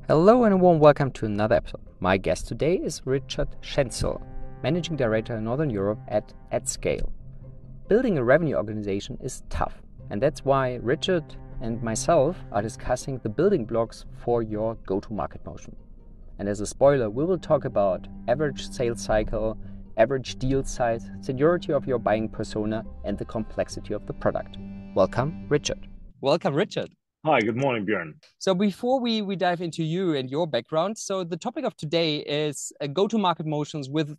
Hello and a warm welcome to another episode. My guest today is Richard Schenzel, Managing Director in Northern Europe at Scale. Building a revenue organization is tough, and that's why Richard and myself are discussing the building blocks for your go-to-market motion. And as a spoiler, we will talk about average sales cycle, average deal size, seniority of your buying persona, and the complexity of the product. Welcome, Richard. Welcome, Richard. Hi, good morning, Björn. So before we dive into you and your background, so the topic of today is go-to-market motions with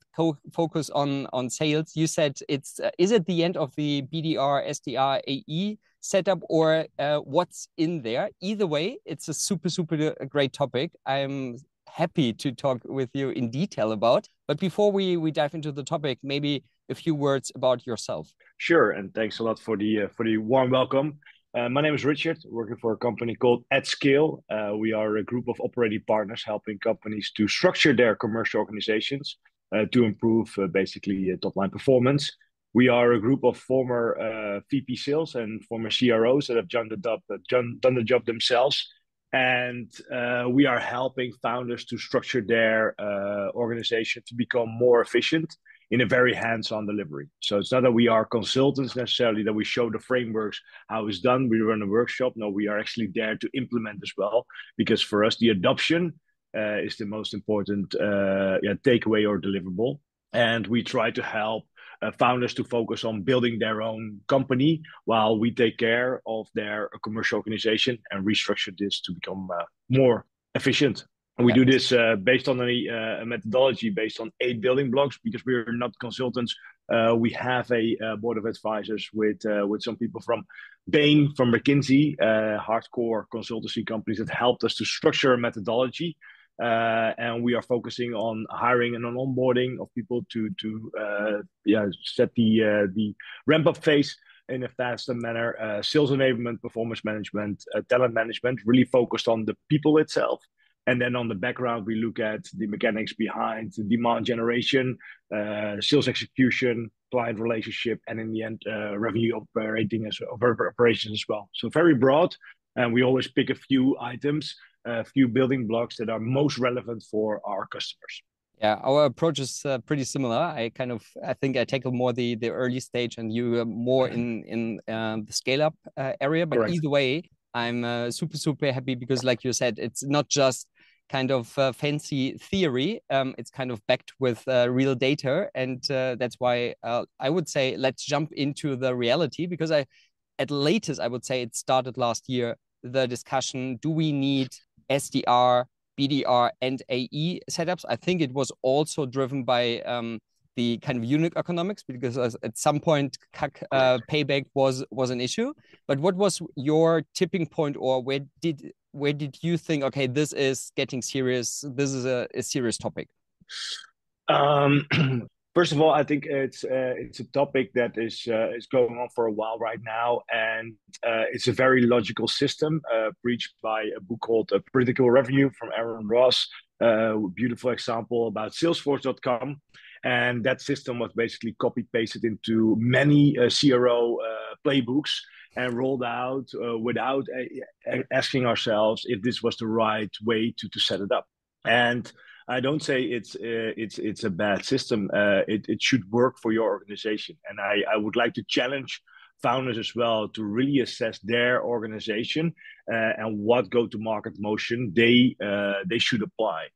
focus on sales. You said is it the end of the BDR, SDR, AE setup, or what's in there? Either way, it's a super great topic. I'm happy to talk with you in detail about. But before we dive into the topic, maybe a few words about yourself. Sure, and thanks a lot for the warm welcome. My name is Richard, working for a company called At Scale. We are a group of operating partners helping companies to structure their commercial organizations to improve basically top-line performance. We are a group of former VP sales and former CROs that have done the job themselves. And we are helping founders to structure their organization to become more efficient in a very hands-on delivery. So it's not that we are consultants necessarily, that we show the frameworks, how it's done, we run a workshop. No, we are actually there to implement as well, because for us, the adoption is the most important takeaway or deliverable. And we try to help founders to focus on building their own company while we take care of their commercial organization and restructure this to become more efficient. And we do this based on a methodology based on 8 building blocks, because we're not consultants. We have a board of advisors with some people from Bain, from McKinsey, hardcore consultancy companies that helped us to structure a methodology. And we are focusing on hiring and on onboarding of people to set the ramp up phase in a faster manner. Sales enablement, performance management, talent management, really focused on the people itself. And then on the background, we look at the mechanics behind the demand generation, sales execution, client relationship, and in the end, revenue operations as well. So very broad. And we always pick a few items, a few building blocks that are most relevant for our customers. Yeah, our approach is pretty similar. I think I tackle more the early stage, and you more in the scale up area. But Correct. Either way, I'm super happy because, like you said, it's not just kind of fancy theory. It's kind of backed with real data, and that's why I would say let's jump into the reality, because at latest I would say it started last year. The discussion: do we need SDR, BDR, and AE setups? I think it was also driven by the kind of unit economics, because at some point CAC payback was an issue. But what was your tipping point, or where did you think, okay, this is getting serious, this is a serious topic? First of all, I think it's a topic that is going on for a while right now, and it's a very logical system preached by a book called Predictable Revenue from Aaron Ross. Beautiful example about Salesforce.com. And that system was basically copy-pasted into many CRO playbooks and rolled out without asking ourselves if this was the right way to set it up. And I don't say it's a bad system. It should work for your organization. And I would like to challenge founders as well to really assess their organization and what go-to-market motion they should apply.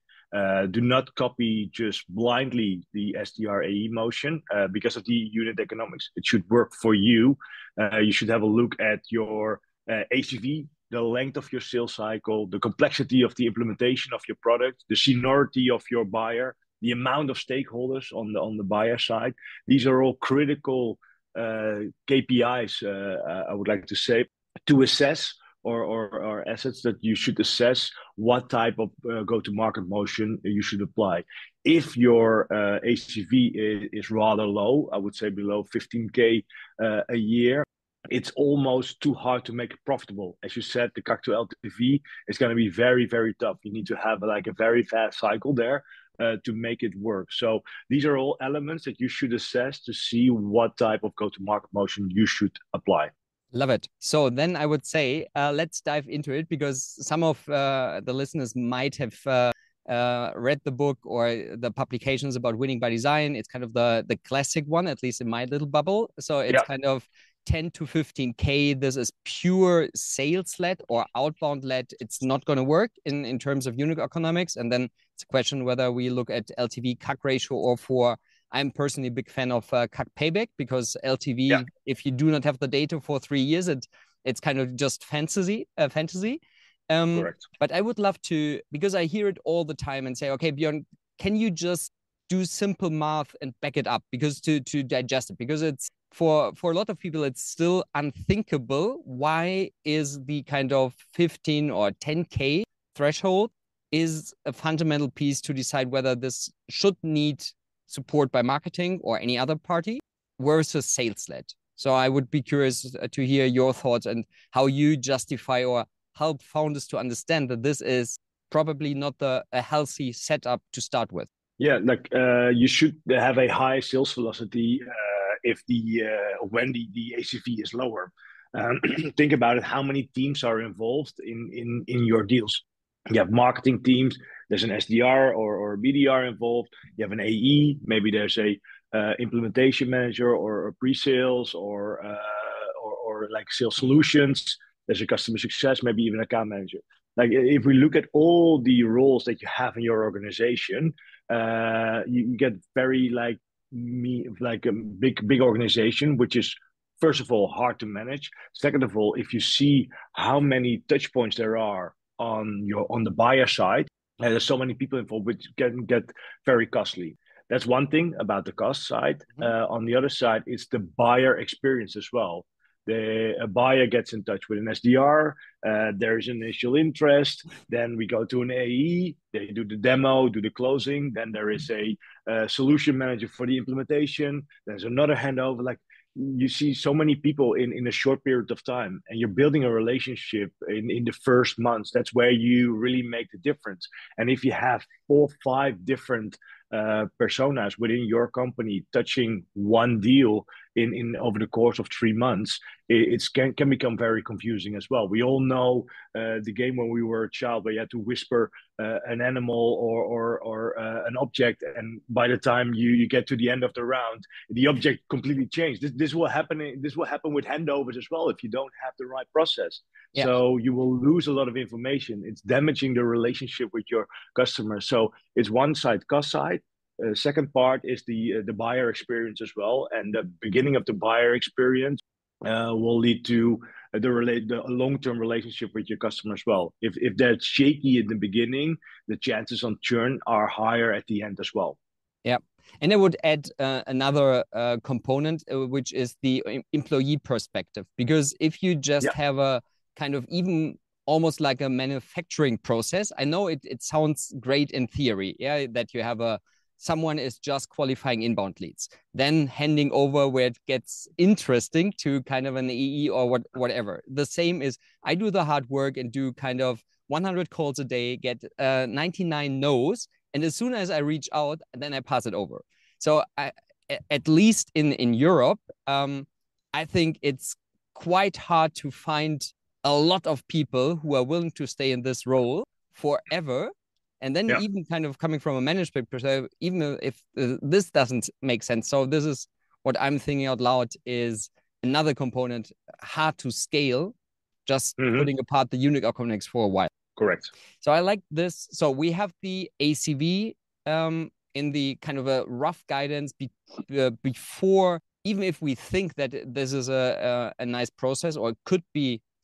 Do not copy just blindly the SDR AE motion because of the unit economics. It should work for you. You should have a look at your ACV, the length of your sales cycle, the complexity of the implementation of your product, the seniority of your buyer, the amount of stakeholders on the buyer side. These are all critical KPIs, I would like to say, to assess or assets that you should assess what type of go-to-market motion you should apply. If your ACV is rather low, I would say below 15K a year, it's almost too hard to make it profitable. As you said, the CAC to LTV is going to be very tough. You need to have like a very fast cycle there to make it work. So these are all elements that you should assess to see what type of go-to-market motion you should apply. Love it. So then I would say, let's dive into it, because some of the listeners might have read the book or the publications about winning by design. It's kind of the classic one, at least in my little bubble. So it's kind of 10 to 15K. This is pure sales led or outbound led. It's not going to work in terms of unit economics. And then it's a question whether we look at LTV CAC ratio or I'm personally a big fan of CAC payback, because LTV, if you do not have the data for 3 years, it's kind of just fantasy. Correct. But I would love to, because I hear it all the time and say, okay, Björn, can you just do simple math and back it up, because to digest it, because it's for a lot of people, it's still unthinkable. Why is the kind of 15 or 10K threshold is a fundamental piece to decide whether this should need support by marketing or any other party versus sales led? So I would be curious to hear your thoughts and how you justify or help founders to understand that this is probably not a healthy setup to start with. Yeah, like you should have a high sales velocity if when the ACV is lower. Think about it. How many teams are involved in your deals? You have marketing teams. There's an SDR or a BDR involved. You have an AE. Maybe there's a implementation manager or a pre-sales or like sales solutions. There's a customer success, maybe even account manager. Like if we look at all the roles that you have in your organization, you get very like a big organization, which is first of all hard to manage. Second of all, if you see how many touch points there are on the buyer side, there's so many people involved, which can get very costly. That's one thing about the cost side. On the other side, it's the buyer experience as well. A buyer gets in touch with an SDR, there's initial interest, then we go to an AE, they do the demo, do the closing, then there is a solution manager for the implementation, there's another handover. Like you see so many people in a short period of time, and you're building a relationship in the first months. That's where you really make the difference. And if you have 4 or 5 different personas within your company touching one deal in over the course of 3 months, it can become very confusing as well. We all know the game when we were a child, where you had to whisper an animal or an object, and by the time you get to the end of the round, the object completely changed. This will happen with handovers as well if you don't have the right process. Yeah. So you will lose a lot of information. It's damaging the relationship with your customers. So it's one side, cost side. Second part is the buyer experience as well, and the beginning of the buyer experience will lead to the long-term relationship with your customer as well. If that's shaky in the beginning, the chances on churn are higher at the end as well. Yeah, and I would add another component, which is the employee perspective, because if you just have a kind of even almost like a manufacturing process, I know it sounds great in theory, that you have someone is just qualifying inbound leads, then handing over where it gets interesting to kind of an AE or whatever. The same is I do the hard work and do kind of 100 calls a day, get 99 no's, and as soon as I reach out, then I pass it over. So at least in Europe, I think it's quite hard to find a lot of people who are willing to stay in this role forever. And then even kind of coming from a management perspective, even if this doesn't make sense. So this is what I'm thinking out loud is another component, hard to scale, just putting apart the unit economics for a while. Correct. So I like this. So we have the ACV in the kind of a rough guidance before, even if we think that this is a nice process or it could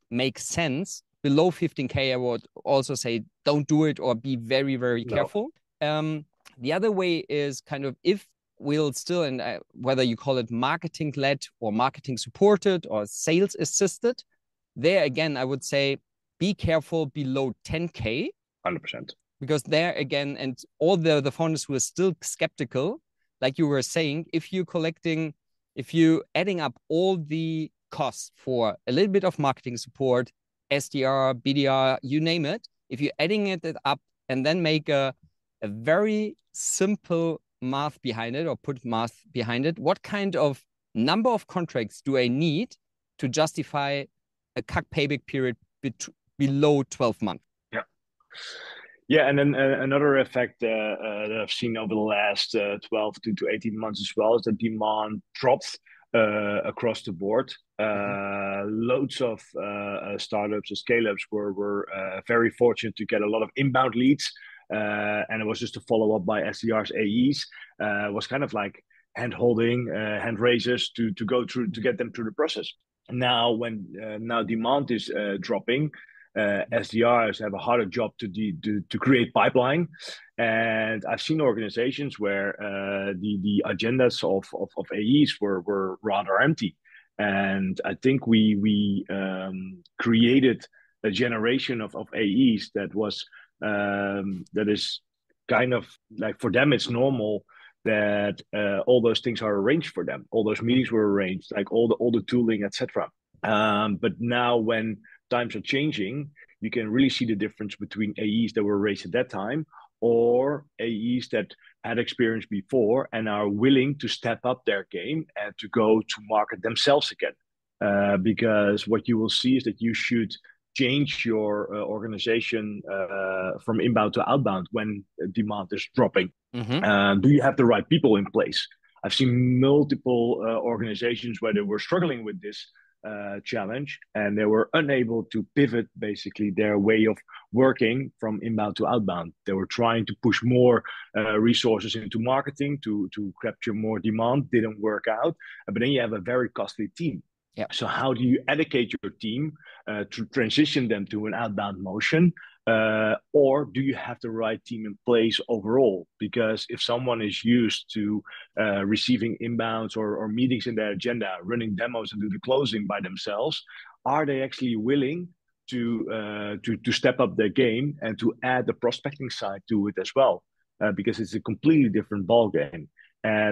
make sense, below 15K, I would also say don't do it or be very, very careful. The other way is kind of if we'll still, and whether you call it marketing led or marketing supported or sales assisted, there again, I would say be careful below 10K. 100%. Because there again, and all the founders who are still skeptical, like you were saying, if you adding up all the costs for a little bit of marketing support, SDR, BDR, you name it, if you're adding it up and then make a very simple math behind it or put math behind it, what kind of number of contracts do I need to justify a CAC payback period below 12 months. Yeah. Yeah, and then another effect that I've seen over the last 12 to 18 months as well is that demand dropped across the board. Loads of startups and scale-ups were very fortunate to get a lot of inbound leads. And it was just a follow-up by SDRs, AEs. Was kind of like hand-holding, hand raises to go through, to get them through the process. Now, when now demand is dropping, SDRs have a harder job to create pipeline, and I've seen organizations where the agendas of AEs were rather empty, and I think we created a generation of AEs that is kind of like, for them it's normal that all those things are arranged for them, all those meetings were arranged, like all the tooling, etc. But now when times are changing, you can really see the difference between AEs that were raised at that time or AEs that had experience before and are willing to step up their game and to go to market themselves again. Because what you will see is that you should change your organization from inbound to outbound when demand is dropping. Do you have the right people in place? I've seen multiple organizations where they were struggling with this challenge, and they were unable to pivot basically their way of working from inbound to outbound. They were trying to push more resources into marketing to capture more demand, didn't work out, but then you have a very costly team. Yeah. So how do you educate your team to transition them to an outbound motion? Or do you have the right team in place overall? Because if someone is used to receiving inbounds or meetings in their agenda, running demos and do the closing by themselves, are they actually willing to step up their game and to add the prospecting side to it as well? Because it's a completely different ballgame.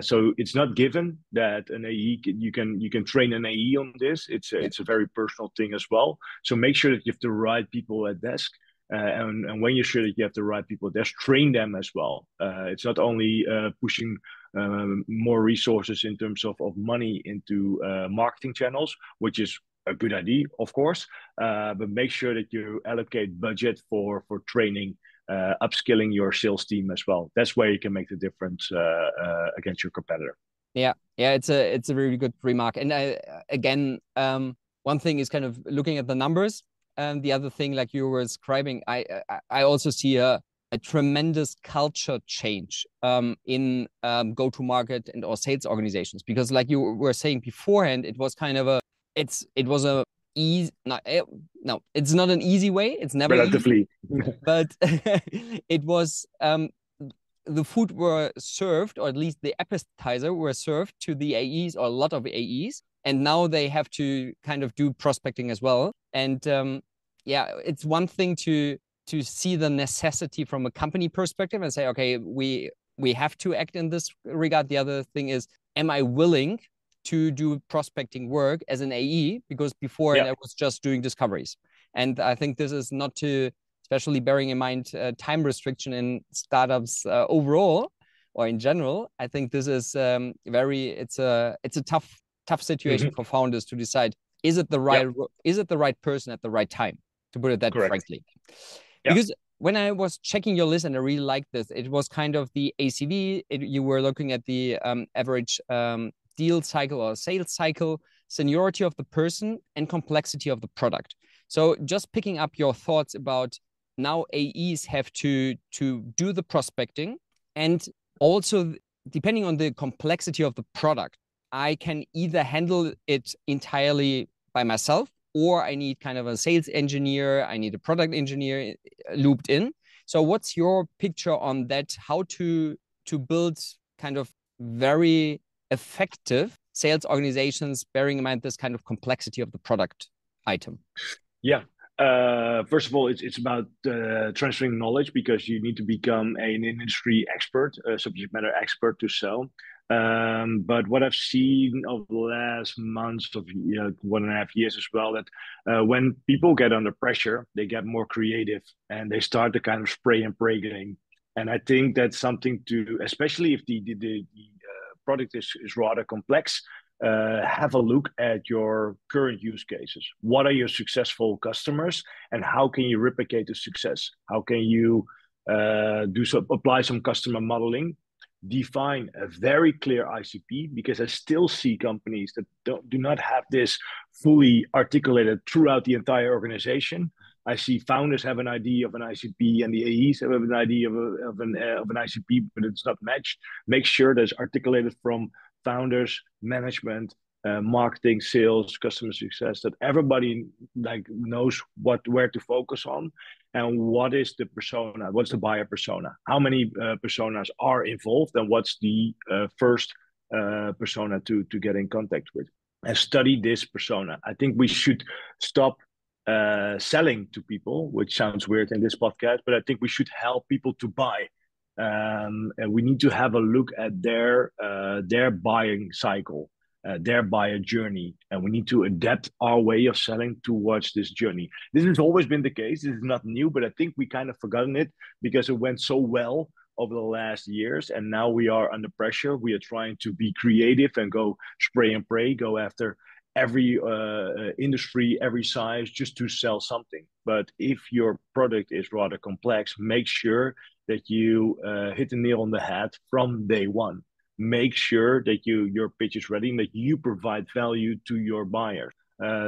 So it's not given that an AE you can train an AE on this. It's a very personal thing as well. So make sure that you have the right people at desk. And when you're sure that you have the right people, just train them as well. It's not only pushing more resources in terms of money into marketing channels, which is a good idea, of course, but make sure that you allocate budget for training, upskilling your sales team as well. That's where you can make the difference against your competitor. Yeah, it's a really good remark. And again, one thing is kind of looking at the numbers. The other thing, like you were describing, I also see a tremendous culture change in go-to-market and or sales organizations, because like you were saying beforehand, it was kind of it's not an easy way. It's never relatively easy, but it was the food were served, or at least the appetizer were served to the AEs, or a lot of AEs, and now they have to kind of do prospecting as well. And it's one thing to see the necessity from a company perspective and say, okay, we have to act in this regard. The other thing is, am I willing to do prospecting work as an AE? Because before I was just doing discoveries. And I think this is not to, especially bearing in mind time restriction in startups overall or in general. I think this is it's a tough situation for founders to decide, is it the right person at the right time, to put it that frankly. Because when I was checking your list, and I really liked this, it was kind of the ACV, you were looking at the average deal cycle or sales cycle, seniority of the person, and complexity of the product. So just picking up your thoughts about now AEs have to do the prospecting, and also depending on the complexity of the product, I can either handle it entirely by myself, or I need kind of a sales engineer, I need a product engineer looped in. So what's your picture on that? How to build kind of very effective sales organizations, bearing in mind this kind of complexity of the product item? Yeah. First of all, it's about transferring knowledge, because you need to become an industry expert, a subject matter expert to sell. But what I've seen over the last months of 1.5 years as well, that when people get under pressure, they get more creative and they start the kind of spray and pray game. And I think that's something to, especially if the product is rather complex, have a look at your current use cases. What are your successful customers, and how can you replicate the success? How can you apply some customer modeling? Define a very clear ICP, because I still see companies that do not have this fully articulated throughout the entire organization. I see founders have an idea of an ICP, and the AEs have an idea of an ICP, but it's not matched. Make sure that's articulated from founders, management, marketing, sales, customer success, that everybody knows where to focus on, and what is the persona, what's the buyer persona, how many personas are involved, and what's the first persona to get in contact with, and study this persona. I think we should stop selling to people, which sounds weird in this podcast, but I think we should help people to buy. And we need to have a look at their buying cycle, their buyer journey, and we need to adapt our way of selling towards this journey. This has always been the case. This is not new, but I think we kind of forgotten it because it went so well over the last years, and now we are under pressure. We are trying to be creative and go spray and pray, go after every industry, every size, just to sell something. But if your product is rather complex, make sure that you hit the nail on the head from day one. Make sure that your pitch is ready and that you provide value to your buyers.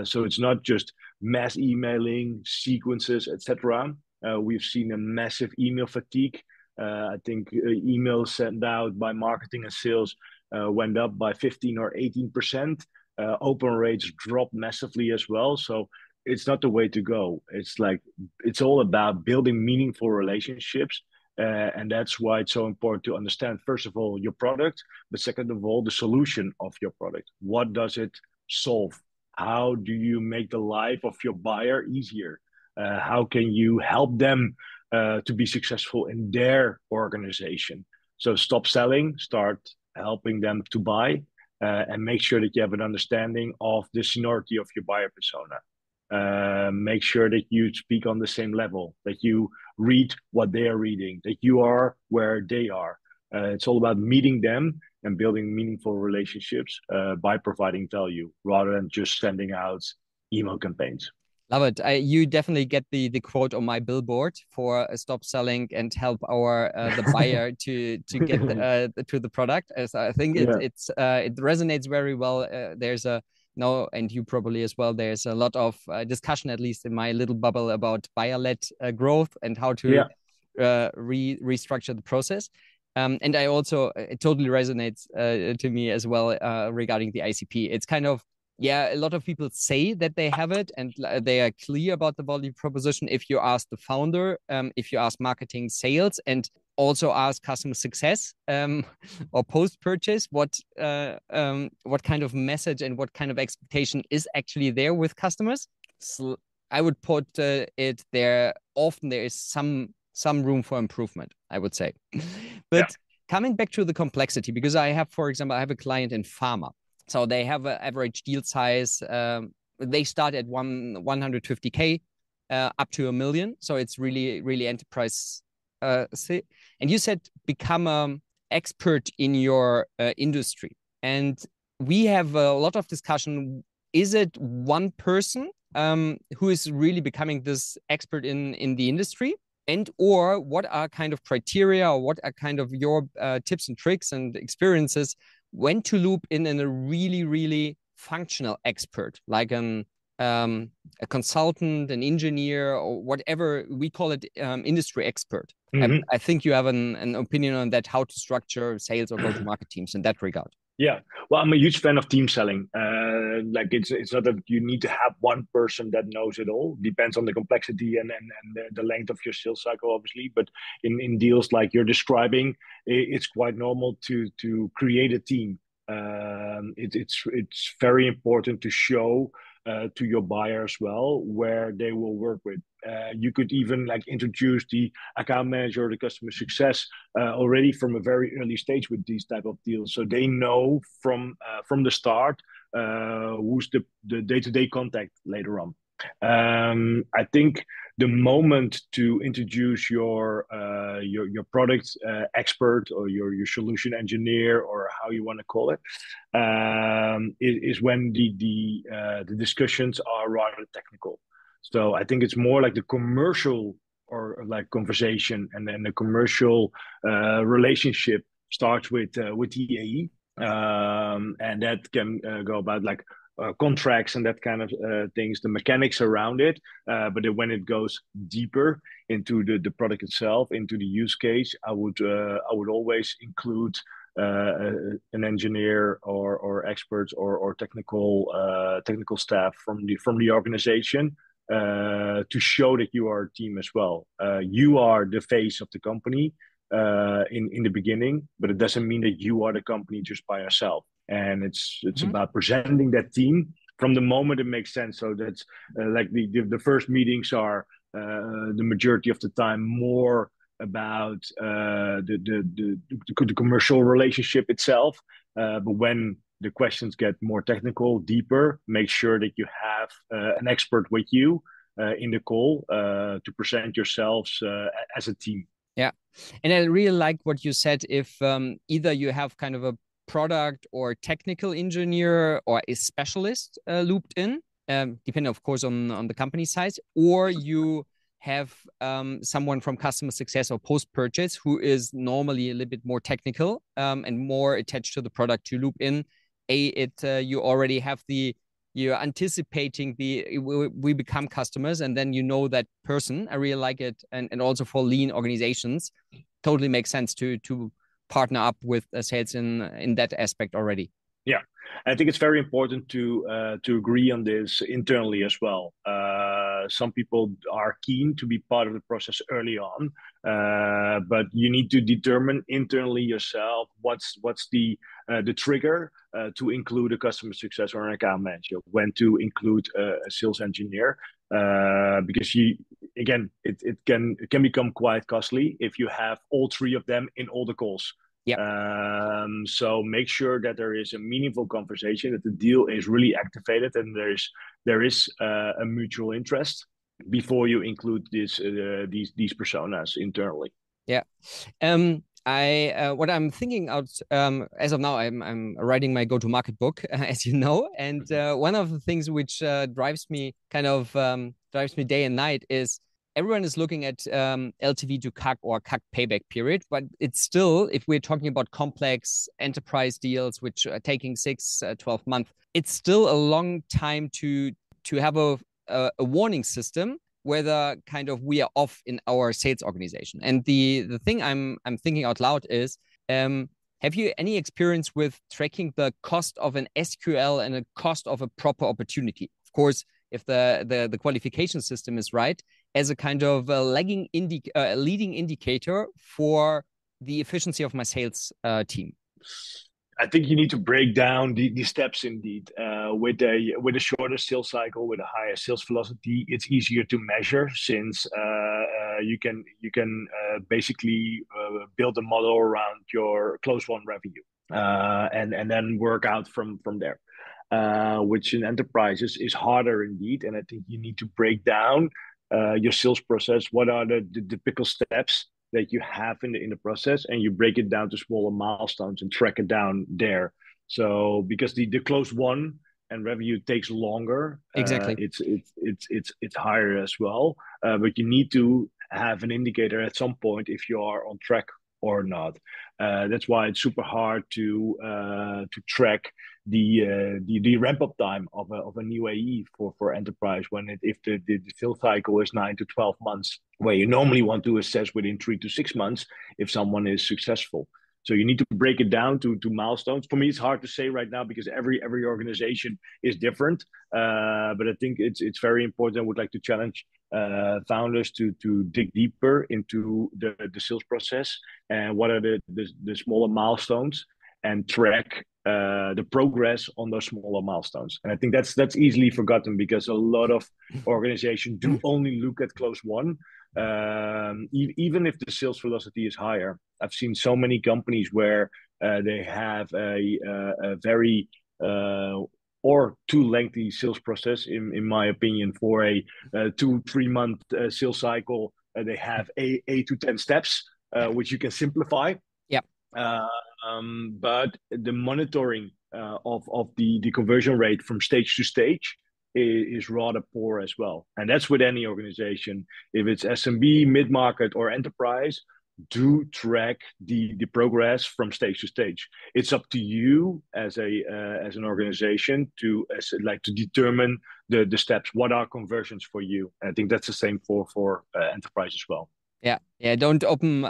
So it's not just mass emailing, sequences, etc. We've seen a massive email fatigue. I think emails sent out by marketing and sales went up by 15 or 18%. Open rates dropped massively as well. So it's not the way to go. It's all about building meaningful relationships. And that's why it's so important to understand, first of all, your product, but second of all, the solution of your product. What does it solve? How do you make the life of your buyer easier? How can you help them to be successful in their organization? So stop selling, start helping them to buy, and make sure that you have an understanding of the seniority of your buyer persona. Make sure that you speak on the same level, that you read what they are reading, that you are where they are. It's all about meeting them and building meaningful relationships by providing value rather than just sending out email campaigns. Love it. You definitely get the quote on my billboard for stop selling and help the buyer to get to the product. As I think it resonates very well. There's and you probably as well. There's a lot of discussion, at least in my little bubble, about buyer-led growth and how to restructure the process. And I also, it totally resonates to me as well regarding the ICP. It's kind of, a lot of people say that they have it and they are clear about the value proposition. If you ask the founder, if you ask marketing, sales, and also ask customer success or post-purchase, what kind of message and what kind of expectation is actually there with customers. So I would put it there. Often there is some room for improvement, I would say. But coming back to the complexity, because I have, for example, I have a client in pharma. So they have an average deal size. They start at 150K up to $1 million. So it's really, really enterprise. And you said become an expert in your industry. And we have a lot of discussion. Is it one person who is really becoming this expert in the industry? And or what are kind of criteria, or what are kind of your tips and tricks and experiences when to loop in a really, really functional expert, like a consultant, an engineer, or whatever we call it, industry expert. Mm-hmm. I think you have an opinion on that, how to structure sales or go-to-market teams in that regard. Yeah, well, I'm a huge fan of team selling. It's not that you need to have one person that knows it all. Depends on the complexity and the length of your sales cycle, obviously. But in deals like you're describing, it's quite normal to create a team. It's very important to show to your buyer as well where they will work with. You could even introduce the account manager or the customer success already from a very early stage with these type of deals, so they know from the start who's the day-to-day contact later on. I think the moment to introduce your product expert or your solution engineer, or how you want to call it, is when the discussions are rather technical. So I think it's more like the commercial or like conversation, and then the commercial relationship starts with the AE, and that can go about like contracts and that kind of things, the mechanics around it. But then when it goes deeper into the product itself, into the use case, I would always include an engineer or experts or technical staff from the organization, to show that you are a team as well. You are the face of the company in the beginning, but it doesn't mean that you are the company just by yourself. And it's about presenting that team from the moment it makes sense. So that's like the first meetings are the majority of the time more about the commercial relationship itself. But when the questions get more technical, deeper, make sure that you have an expert with you in the call to present yourselves as a team. Yeah. And I really like what you said. If either you have kind of a product or technical engineer or a specialist looped in, depending, of course, on the company size, or you have someone from customer success or post-purchase who is normally a little bit more technical and more attached to the product to loop in. You already have you're anticipating we become customers, and then you know that person. I really like it. And also for lean organizations, totally makes sense to partner up with sales in that aspect already. Yeah, I think it's very important to agree on this internally as well. Some people are keen to be part of the process early on, but you need to determine internally yourself what's the trigger to include a customer success or an account manager, when to include a sales engineer, because it can become quite costly if you have all three of them in all the calls. Yeah. So make sure that there is a meaningful conversation, that the deal is really activated, and there is a mutual interest before you include these personas internally. Yeah. What I'm thinking out as of now, I'm writing my go-to-market book, as you know, and one of the things which drives me day and night is everyone is looking at LTV to CAC or CAC payback period, but it's still, if we're talking about complex enterprise deals which are taking 6-12 months, it's still a long time to have a warning system whether kind of we are off in our sales organization. And the thing I'm thinking out loud is, have you any experience with tracking the cost of an SQL and the cost of a proper opportunity? Of course, if the qualification system is right, as a kind of a leading indicator for the efficiency of my sales team. I think you need to break down the steps indeed. With a shorter sales cycle, with a higher sales velocity, it's easier to measure, since you can basically build a model around your close won revenue, and then work out from there. Which in enterprises is harder indeed, and I think you need to break down your sales process. What are the typical steps that you have in the process, and you break it down to smaller milestones and track it down there. So because the close won and revenue takes longer, exactly, it's higher as well. But you need to have an indicator at some point if you are on track or not. That's why it's super hard to track the ramp up time of a new AE for enterprise, if the sales cycle is 9 to 12 months, where you normally want to assess within 3 to 6 months if someone is successful. So you need to break it down to milestones. For me, it's hard to say right now because every organization is different. But I think it's very important. I would like to challenge founders to dig deeper into the sales process and what are the smaller milestones, and track the progress on those smaller milestones. And I think that's easily forgotten because a lot of organizations do only look at close won. Even if the sales velocity is higher, I've seen so many companies where they have a very or too lengthy sales process, in my opinion. For a 2-3 month sales cycle, they have 8 to 10 steps, which you can simplify. Yeah. But the monitoring of the conversion rate from stage to stage is rather poor as well. And that's with any organization. If it's SMB, mid-market, or enterprise, do track the progress from stage to stage. It's up to you as an organization to determine the steps. What are conversions for you? And I think that's the same for enterprise as well. Yeah. Don't open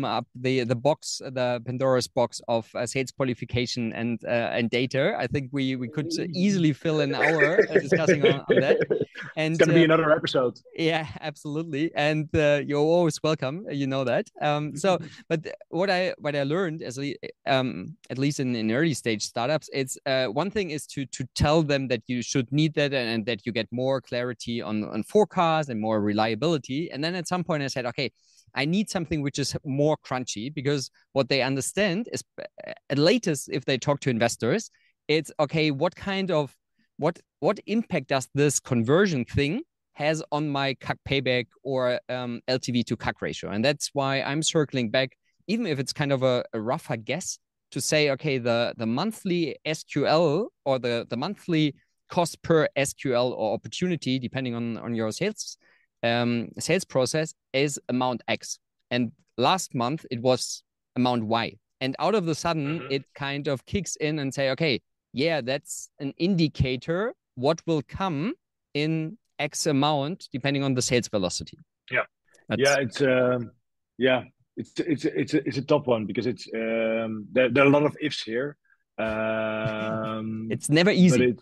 up the box, the Pandora's box of sales qualification and data. I think we could easily fill an hour discussing on that. And it's gonna be another episode. Yeah, absolutely. And you're always welcome. You know that. But what I learned at least in early stage startups, it's one thing is to tell them that you should need that and that you get more clarity on forecast and more reliability. And then at some point I said, okay, I need something which is more crunchy, because what they understand is at latest, if they talk to investors, it's okay, what impact does this conversion thing has on my CAC payback or LTV to CAC ratio? And that's why I'm circling back, even if it's kind of a rougher guess, to say, okay, the monthly SQL or the monthly cost per SQL or opportunity, depending on your sales process, is amount X. And last month it was amount Y. And out of the sudden, it kind of kicks in and say, okay, yeah, that's an indicator what will come in X amount depending on the sales velocity. It's a tough one, because it's there are a lot of ifs here. It's never easy.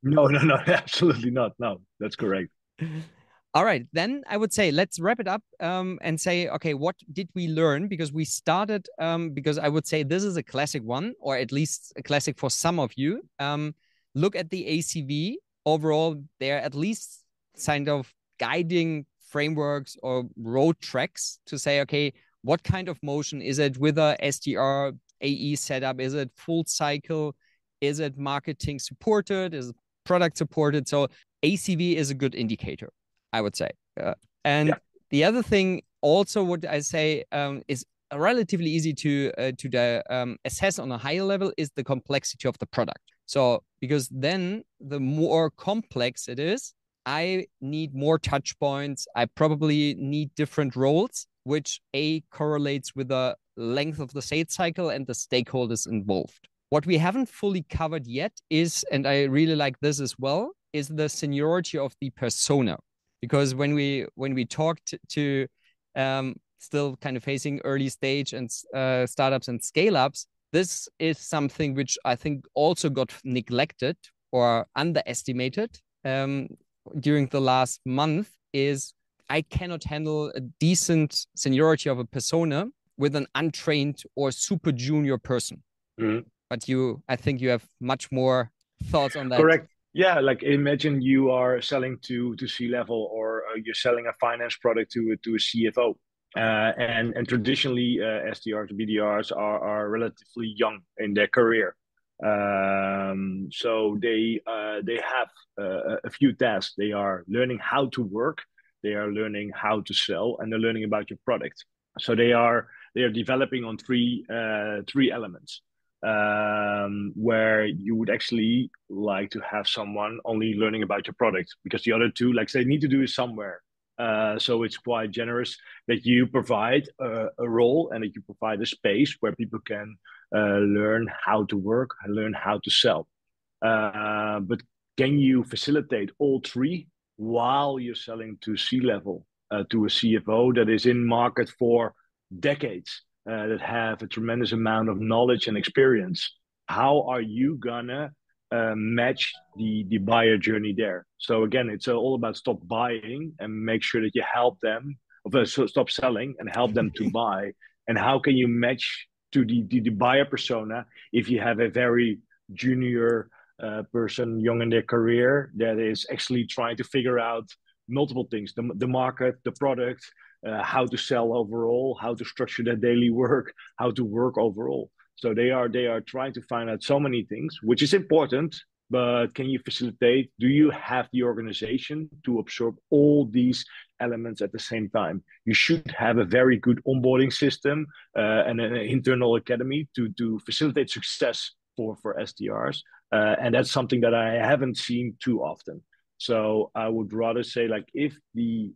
No, absolutely not. No, that's correct. All right, then I would say let's wrap it up and say, okay, what did we learn? Because we started, because I would say this is a classic one, or at least a classic for some of you. Look at the ACV. Overall, they're at least kind of guiding frameworks or road tracks to say, okay, what kind of motion is it with a SDR AE setup? Is it full cycle? Is it marketing supported? Is it product supported? So ACV is a good indicator, I would say. The other thing also, what I say is relatively easy to assess on a higher level is the complexity of the product. So because then the more complex it is, I need more touch points. I probably need different roles, which correlates with the length of the sales cycle and the stakeholders involved. What we haven't fully covered yet is, and I really like this as well, is the seniority of the persona. Because when we talked to still kind of facing early stage and startups and scale-ups, this is something which I think also got neglected or underestimated during the last month, is I cannot handle a decent seniority of a persona with an untrained or super junior person. But I think you have much more thoughts on that. Correct. Yeah, like imagine you are selling to C-level, or you're selling a finance product to a CFO. And traditionally, SDRs, BDRs are relatively young in their career. So they have a few tasks. They are learning how to work, they are learning how to sell, and they're learning about your product. So they are developing on three elements. Where you would actually like to have someone only learning about your product, because the other two, like they need to do it somewhere. So it's quite generous that you provide a role and that you provide a space where people can learn how to work and learn how to sell. But can you facilitate all three while you're selling to C-level, to a CFO that is in market for decades? That have a tremendous amount of knowledge and experience. How are you gonna match the buyer journey there? So again, it's all about stop buying and make sure that you help them, stop selling and help them to buy. And how can you match to the buyer persona if you have a very junior person, young in their career, that is actually trying to figure out multiple things: the market, the product, how to sell overall, how to structure their daily work, how to work overall. So they are trying to find out so many things, which is important, but can you facilitate? Do you have the organization to absorb all these elements at the same time? You should have a very good onboarding system and an internal academy to facilitate success for SDRs. And that's something that I haven't seen too often. So I would rather say, like, if the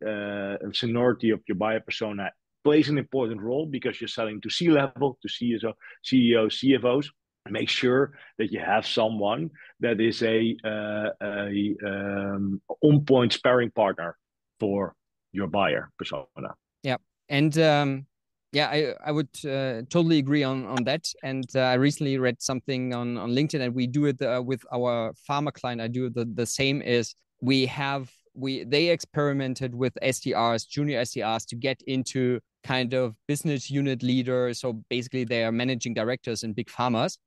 seniority of your buyer persona plays an important role because you're selling to C-level, to CSO, CEOs, CFOs, make sure that you have someone that is a on-point sparring partner for your buyer persona. Yeah, and I would totally agree on that. And I recently read something on LinkedIn, and we do it with our pharma client. I do the same. Is they experimented with SDRs, junior SDRs, to get into kind of business unit leaders. So basically, they are managing directors in big pharmas,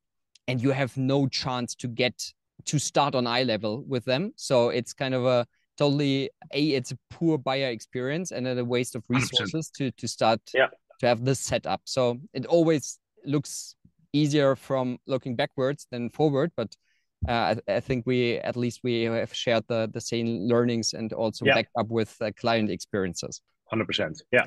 and you have no chance to start on eye level with them. So it's kind of a totally it's a poor buyer experience and a waste of resources 100%. to start to have this set up. So it always looks easier from looking backwards than forward, but I think we have shared the same learnings and also backed up with client experiences. 100%. Yeah.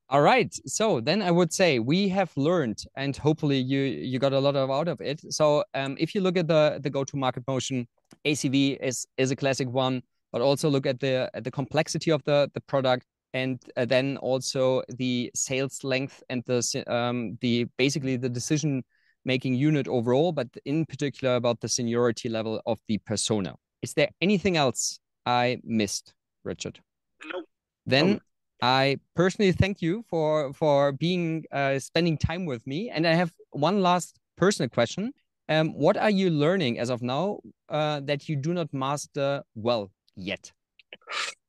All right. So then I would say we have learned, and hopefully you got a lot out of it. So if you look at the go-to-market motion, ACV is a classic one, but also look at the complexity of the product, and then also the sales length and the basically the decision making unit overall, but in particular about the seniority level of the persona. Is there anything else I missed, Richard? No. Then I personally thank you for being spending time with me. And I have one last personal question. What are you learning as of now that you do not master well yet?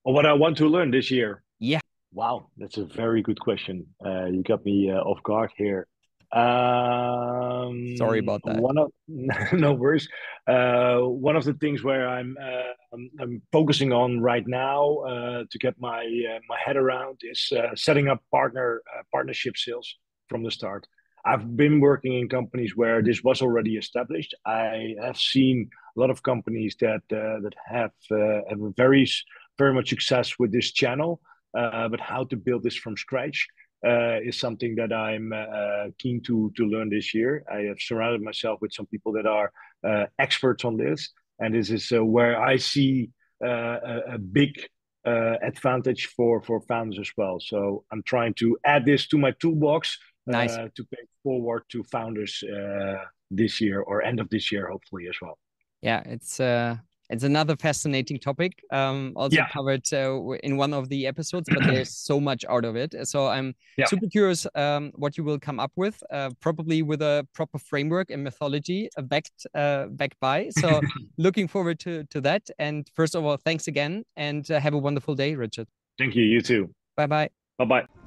Or what I want to learn this year? Yeah. Wow, that's a very good question. You got me off guard here. Sorry about that. No worries. One of the things where I'm focusing on right now to get my head around is setting up partnership sales from the start. I've been working in companies where this was already established. I have seen a lot of companies that have very much success with this channel, but how to build this from scratch is something that I'm keen to learn this year. I have surrounded myself with some people that are experts on this, and this is where I see a big advantage for founders as well. So I'm trying to add this to my toolbox to pay forward to founders this year or end of this year, hopefully as well. Yeah, it's another fascinating topic, also covered in one of the episodes, but there's so much out of it. So I'm super curious what you will come up with, probably with a proper framework and methodology backed by. So looking forward to that. And first of all, thanks again, and have a wonderful day, Richard. Thank you. You too. Bye-bye. Bye-bye.